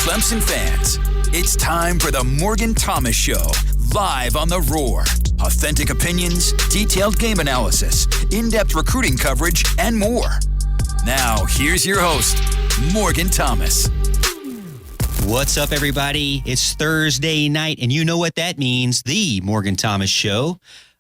Clemson fans, it's time for the Morgan Thomas Show, live on The Roar. Authentic opinions, detailed game analysis, in-depth recruiting coverage, and more. Now, here's your host, Morgan Thomas. What's up, everybody? It's Thursday night, and you know what that means, the Morgan Thomas Show.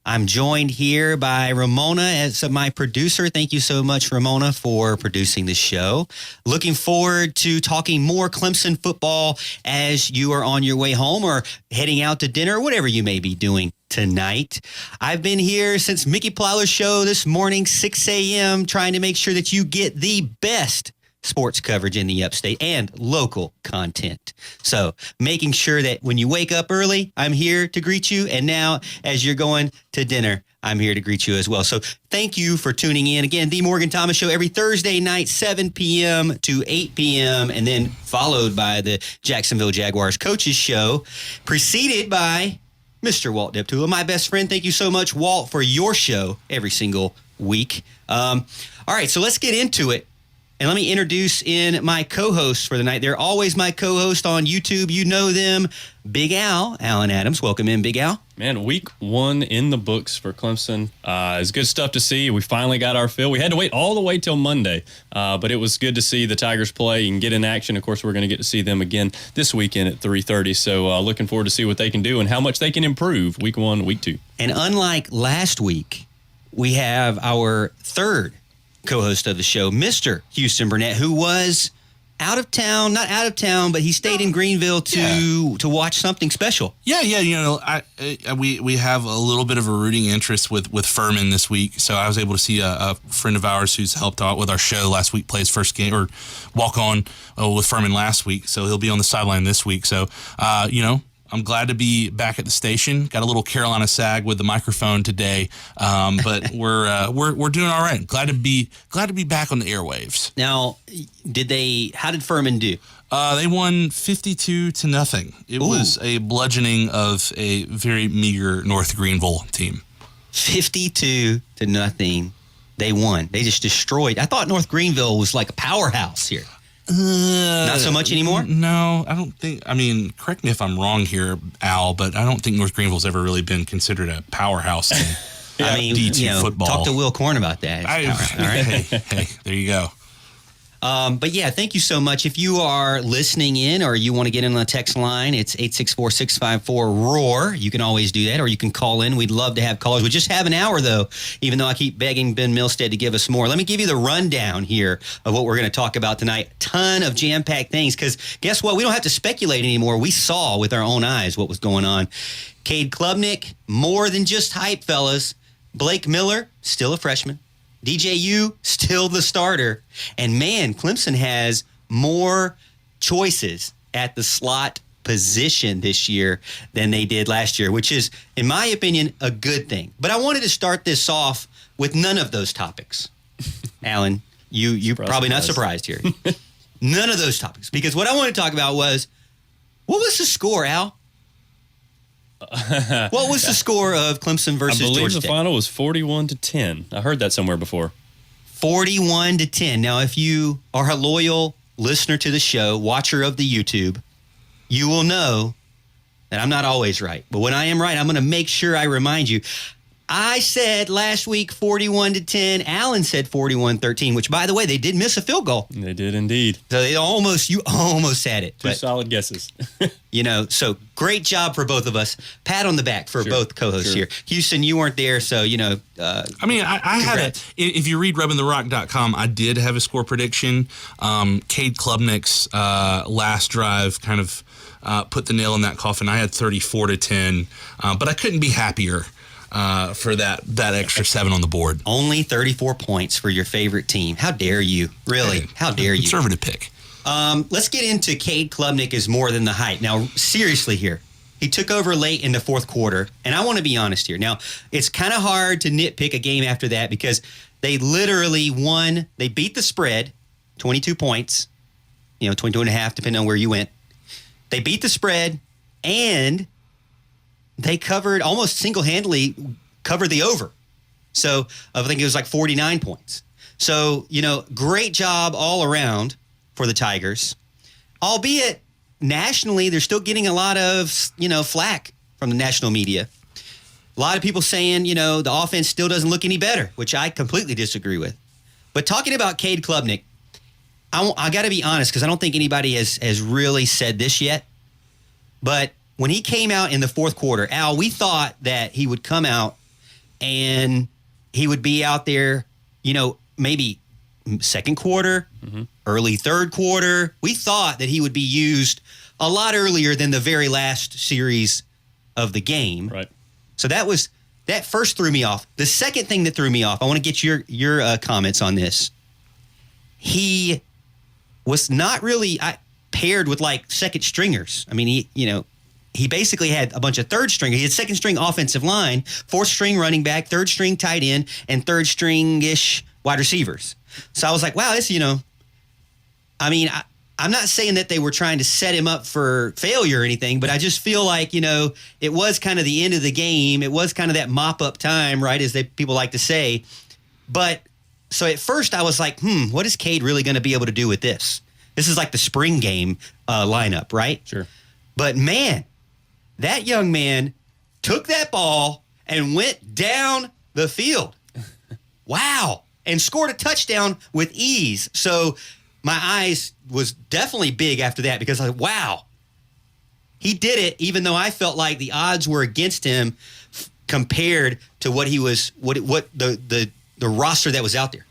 I'm joined here by Ramona as my producer. Thank you so much, Ramona, for producing the show. Looking forward to talking more Clemson football as you are on your way home or heading out to dinner, whatever you may be doing tonight. I've been here since Mickey Plowler's show this morning, 6 a.m., trying to make sure that you get the best sports coverage in the upstate and local content. So making sure that when you wake up early, I'm here to greet you. And now as you're going to dinner, I'm here to greet you as well. So thank you for tuning in. Again, The Morgan Thomas Show every Thursday night, 7 p.m. to 8 p.m. and then followed by the Jacksonville Jaguars Coaches Show, preceded by Mr. Walt Deptula, my best friend. Thank you so much, Walt, for your show every single week. All right, so let's get into it. And let me introduce in my co-hosts for the night. They're always my co-host on YouTube. You know them. Big Al, Alan Adams. Welcome in, Big Al. Man, week one in the books for Clemson. It's good stuff to see. We finally got our fill. We had to wait all the way till Monday, but it was good to see the Tigers play and get in action. Of course, we're going to get to see them again this weekend at 3:30. So looking forward to see what they can do and how much they can improve week one, week two. And unlike last week, we have our third co-host of the show, Mr. Houston Burnett, who was not out of town, but he stayed in Greenville to watch something special. Yeah. You know, we have a little bit of a rooting interest with Furman this week, so I was able to see a friend of ours who's helped out with our show last week play his first game or walk on with Furman last week, so he'll be on the sideline this week. So, I'm glad to be back at the station. Got a little Carolina sag with the microphone today, but we're doing all right. Glad to be back on the airwaves. Now, how did Furman do? They won 52-0. It was a bludgeoning of a very meager North Greenville team. 52-0. They won. They just destroyed. I thought North Greenville was like a powerhouse here. Not so much anymore? No, I don't think. I mean, correct me if I'm wrong here, Al, but I don't think North Greenville's ever really been considered a powerhouse in D2 football. Talk to Will Korn about that. All right. Hey, there you go. But yeah, thank you so much. If you are listening in or you want to get in on the text line, it's 864-654-ROAR. You can always do that, or you can call in. We'd love to have callers. We just have an hour, though, even though I keep begging Ben Milstead to give us more. Let me give you the rundown here of what we're going to talk about tonight. Ton of jam-packed things, because guess what? We don't have to speculate anymore. We saw with our own eyes what was going on. Cade Klubnik, more than just hype, fellas. Blake Miller, still a freshman. DJU, still the starter. And man, Clemson has more choices at the slot position this year than they did last year, which is, in my opinion, a good thing. But I wanted to start this off with none of those topics. Alan, you're probably not surprised here. None of those topics. Because what I want to talk about was, what was the score, Al? What was the score of Clemson versus Georgia Tech? I believe the final was 41-10. I heard that somewhere before. 41-10. Now, if you are a loyal listener to the show, watcher of the YouTube, you will know that I'm not always right. But when I am right, I'm going to make sure I remind you. I said last week 41-10. Alan said 41-13, which, by the way, they did miss a field goal. They did indeed. So you almost had it. Two solid guesses. So great job for both of us. Pat on the back for both co-hosts here. Houston, you weren't there, so, I had if you read rubbingtherock.com, I did have a score prediction. Cade Klubnik's last drive kind of put the nail in that coffin. I had 34-10, but I couldn't be happier for that extra 7 on the board. Only 34 points for your favorite team. How dare you? Really? How dare you? Conservative pick. Let's get into Cade Klubnik is more than the hype. Now, seriously here. He took over late in the fourth quarter, and I want to be honest here. Now, it's kind of hard to nitpick a game after that because they literally won. They beat the spread, 22 points, 22 and a half, depending on where you went. They beat the spread, and they covered almost single-handedly covered the over. So I think it was like 49 points. So, great job all around for the Tigers, albeit nationally, they're still getting a lot of, flack from the national media. A lot of people saying, the offense still doesn't look any better, which I completely disagree with. But talking about Cade Klubnik, I got to be honest because I don't think anybody has really said this yet. But when he came out in the fourth quarter, Al, we thought that he would come out and he would be out there, maybe second quarter, early third quarter. We thought that he would be used a lot earlier than the very last series of the game. Right. So that first threw me off. The second thing that threw me off, I want to get your comments on this. He was not really paired with like second stringers. I mean, he basically had a bunch of third string. He had second string offensive line, fourth string running back, third string tight end, and third string-ish wide receivers. So I was like, wow, this, I'm not saying that they were trying to set him up for failure or anything, but I just feel like, it was kind of the end of the game. It was kind of that mop-up time, right, as people like to say. But so at first I was like, what is Cade really going to be able to do with this? This is like the spring game lineup, right? Sure. But, man, that young man took that ball and went down the field. Wow. And scored a touchdown with ease. So my eyes was definitely big after that because I was like, wow, he did it, even though I felt like the odds were against him compared to what he was, what the roster that was out there.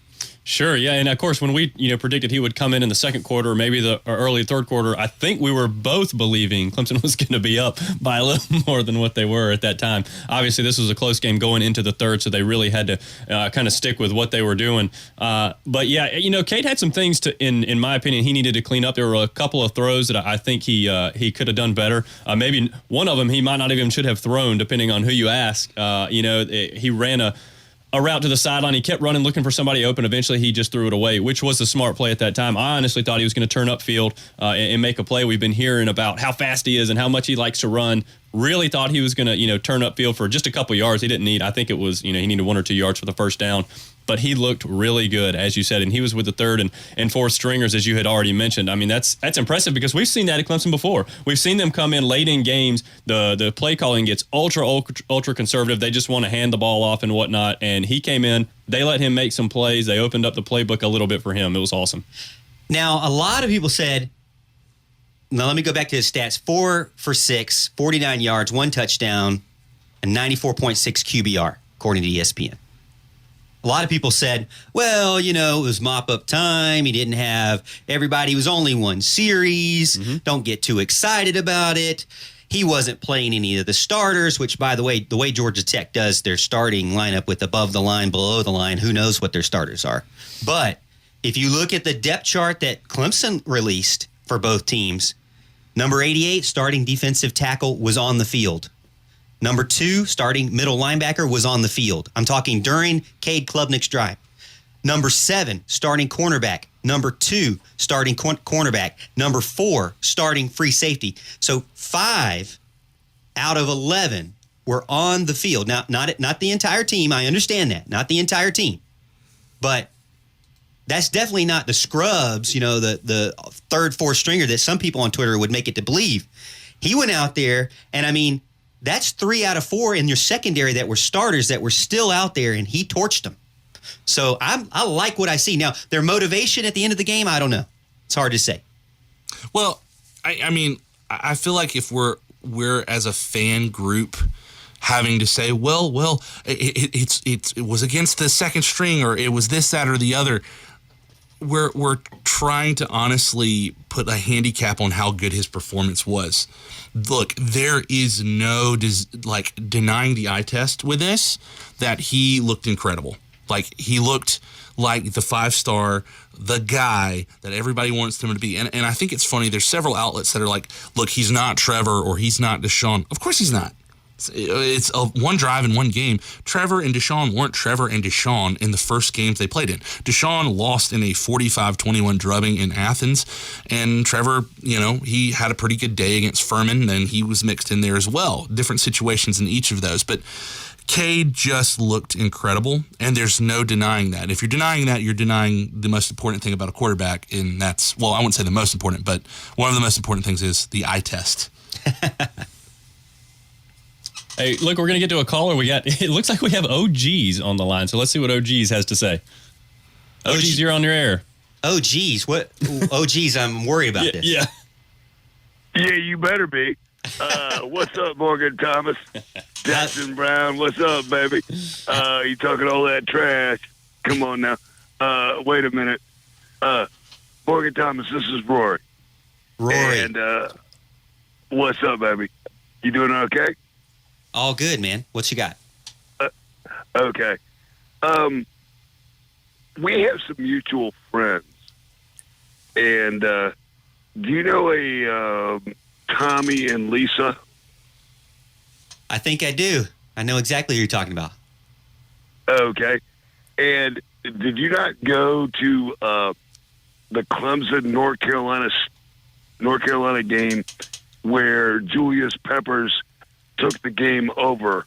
Sure, yeah, and of course, when we predicted he would come in the second quarter, or maybe the early third quarter, I think we were both believing Clemson was going to be up by a little more than what they were at that time. Obviously, this was a close game going into the third, so they really had to kind of stick with what they were doing. But yeah, Cade had some things in my opinion, he needed to clean up. There were a couple of throws that I think he could have done better. Maybe one of them he might not even should have thrown, depending on who you ask. He ran a route to the sideline. He kept running, looking for somebody open. Eventually, he just threw it away, which was a smart play at that time. I honestly thought he was going to turn upfield and make a play. We've been hearing about how fast he is and how much he likes to run. Really thought he was going to, turn upfield for just a couple yards. He didn't need, I think it was, he needed 1 or 2 yards for the first down. But he looked really good, as you said, and he was with the third and fourth stringers, as you had already mentioned. I mean, that's impressive because we've seen that at Clemson before. We've seen them come in late in games. The play calling gets ultra conservative. They just want to hand the ball off and whatnot. And he came in. They let him make some plays. They opened up the playbook a little bit for him. It was awesome. Now, a lot of people said, now let me go back to his stats. 4 for 6, 49 yards, 1 touchdown, and 94.6 QBR, according to ESPN. A lot of people said, well, it was mop-up time. He didn't have everybody. It was only one series. Mm-hmm. Don't get too excited about it. He wasn't playing any of the starters, which, by the way Georgia Tech does their starting lineup with above the line, below the line, who knows what their starters are. But if you look at the depth chart that Clemson released for both teams, number 88, starting defensive tackle, was on the field. Number 2, starting middle linebacker, was on the field. I'm talking during Cade Klubnik's drive. Number 7, starting cornerback. Number 2, starting cornerback. Number 4, starting free safety. So 5 out of 11 were on the field. Now, not the entire team. I understand that. Not the entire team. But that's definitely not the scrubs, the third, fourth stringer that some people on Twitter would make it to believe. He went out there, and I mean, that's 3 out of 4 in your secondary that were starters that were still out there, and he torched them. So I like what I see. Now, their motivation at the end of the game, I don't know. It's hard to say. Well, I feel like if we're as a fan group having to say, well, it was against the second string, or it was this, that, or the other, we're trying to honestly put a handicap on how good his performance was. Look, there is no denying the eye test with this, that he looked incredible. Like, he looked like the 5-star, the guy that everybody wants him to be. And I think it's funny, there's several outlets that are like, look, he's not Trevor or he's not Deshaun. Of course he's not. It's a one drive in one game. Trevor and Deshaun weren't Trevor and Deshaun in the first games they played in. Deshaun lost in a 45-21 drubbing in Athens, and Trevor, he had a pretty good day against Furman, and he was mixed in there as well. Different situations in each of those. But Cade just looked incredible, and there's no denying that. If you're denying that, you're denying the most important thing about a quarterback, and that's, well, I wouldn't say the most important, but one of the most important things is the eye test. Hey, look, we're going to get to a caller. It looks like we have OGs on the line, so let's see what OGs has to say. OGs, you're on your air. Oh, geez. What? Oh, geez, I'm worried about this. Yeah. Yeah, you better be. What's up, Morgan Thomas? Jackson Brown, what's up, baby? You talking all that trash. Come on now. Wait a minute. Morgan Thomas, this is Rory. Rory. And what's up, baby? You doing okay? All good, man. What you got? Okay. We have some mutual friends. And do you know a Tommy and Lisa? I think I do. I know exactly who you're talking about. Okay. And did you not go to the Clemson North Carolina game where Julius Peppers took the game over,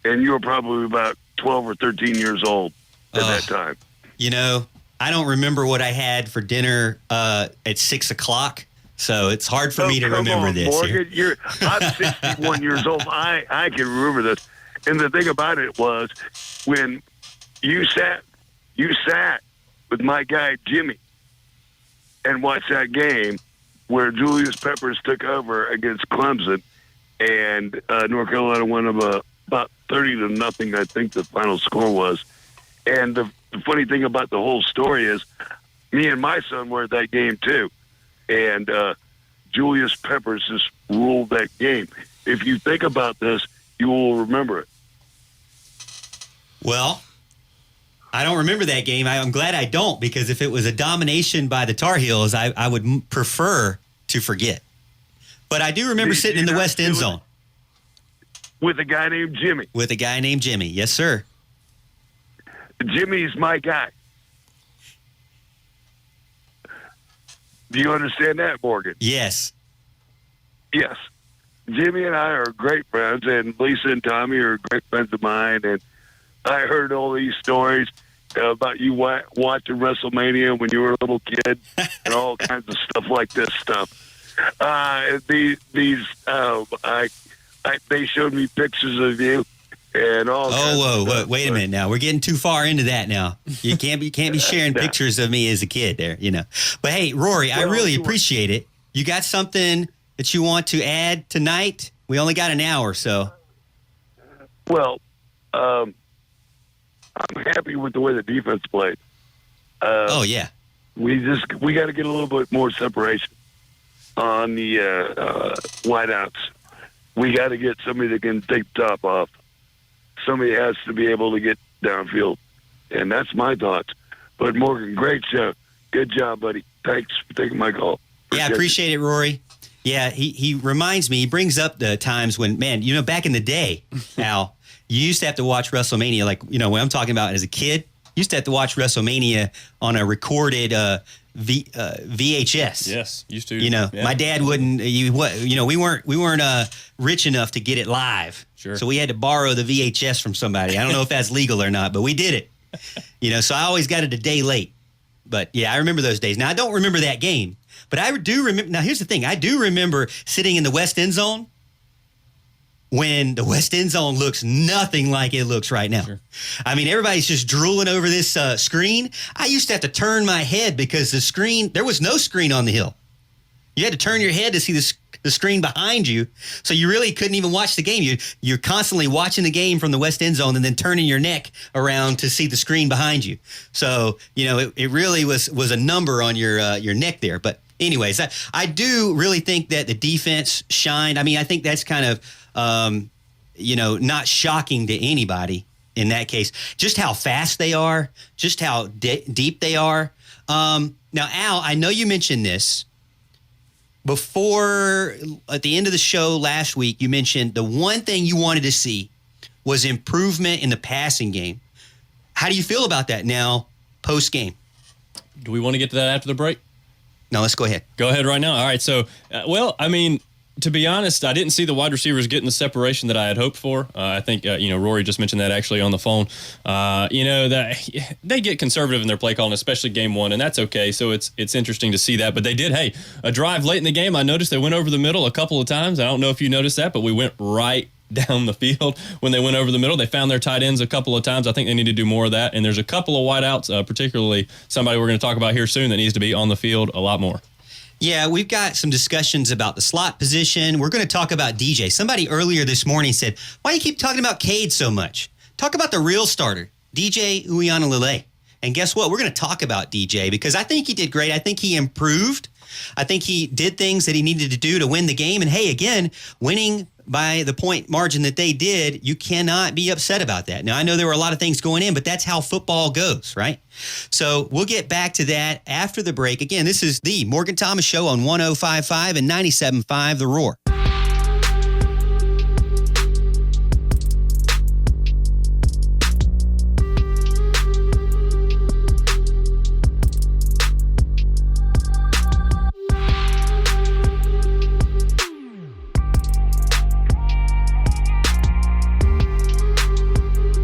and you were probably about 12 or 13 years old at that time? You know, I don't remember what I had for dinner at 6 o'clock, so it's hard for me to remember this. Morgan, I'm 61 years old. I can remember this. And the thing about it was when you sat with my guy Jimmy and watched that game where Julius Peppers took over against Clemson, and North Carolina won about 30-0, I think the final score was. And the funny thing about the whole story is me and my son were at that game too. And Julius Peppers just ruled that game. If you think about this, you will remember it. Well, I don't remember that game. I'm glad I don't, because if it was a domination by the Tar Heels, I would prefer to forget. But I do remember sitting in the West End Zone. With a guy named Jimmy. With a guy named Jimmy. Yes, sir. Jimmy's my guy. Do you understand that, Morgan? Yes. Yes. Jimmy and I are great friends, and Lisa and Tommy are great friends of mine, and I heard all these stories about you watching WrestleMania when you were a little kid and all kinds of stuff like this stuff. They showed me pictures of you and all. Whoa! Wait a minute now. We're getting too far into that now. You can't be sharing pictures of me as a kid there, you know. But hey, Rory, I really appreciate it. You got something that you want to add tonight? We only got an hour, so. Well, I'm happy with the way the defense played. Oh yeah. We got to get a little bit more separation on the wideouts. We got to get somebody that can take the top off. Somebody has to be able to get downfield. And that's my thoughts. But Morgan, great show. Good job, buddy. Thanks for taking my call. Yeah, I appreciate it, Rory. Yeah, he reminds me, he brings up the times when, man, you know, back in the day, Al, you used to have to watch WrestleMania, like, you know, what I'm talking about as a kid, you used to have to watch WrestleMania on a recorded VHS. Yes, used to. You know, my dad wouldn't. We weren't rich enough to get it live. Sure. So we had to borrow the VHS from somebody. I don't know if that's legal or not, but we did it. You know, so I always got it a day late. But yeah, I remember those days. Now I don't remember that game, but I do remember. Now here's the thing: I do remember sitting in the West End Zone when the West End Zone looks nothing like it looks right now. Sure. I mean, everybody's just drooling over this screen. I used to have to turn my head because there was no screen on the hill. You had to turn your head to see the screen behind you, so you really couldn't even watch the game. You're constantly watching the game from the West End Zone and then turning your neck around to see the screen behind you. So, you know, it really was a number on your neck there. But anyways, I do really think that the defense shined. I mean, I think that's kind of not shocking to anybody in that case. Just how fast they are, just how deep they are. Now, Al, I know you mentioned this before at the end of the show last week. You mentioned the one thing you wanted to see was improvement in the passing game. How do you feel about that now, post game? Do we want to get to that after the break? No, let's go ahead. Go ahead right now. All right. So, I mean, to be honest, I didn't see the wide receivers getting the separation that I had hoped for. I think, Rory just mentioned that actually on the phone. That they get conservative in their play calling, especially game one, and that's okay. So it's interesting to see that. But they did, a drive late in the game. I noticed they went over the middle a couple of times. I don't know if you noticed that, but we went right down the field when they went over the middle. They found their tight ends a couple of times. I think they need to do more of that. And there's a couple of wideouts, particularly somebody we're going to talk about here soon that needs to be on the field a lot more. Yeah, we've got some discussions about the slot position. We're going to talk about DJ. Somebody earlier this morning said, why do you keep talking about Cade so much? Talk about the real starter, DJ Uiagalelei. And guess what? We're going to talk about DJ because I think he did great. I think he improved. I think he did things that he needed to do to win the game. And hey, again, winning by the point margin that they did, you cannot be upset about that. Now, I know there were a lot of things going in, but that's how football goes, right? So we'll get back to that after the break. Again, this is the Morgan Thomas Show on 105.5 and 97.5 The Roar.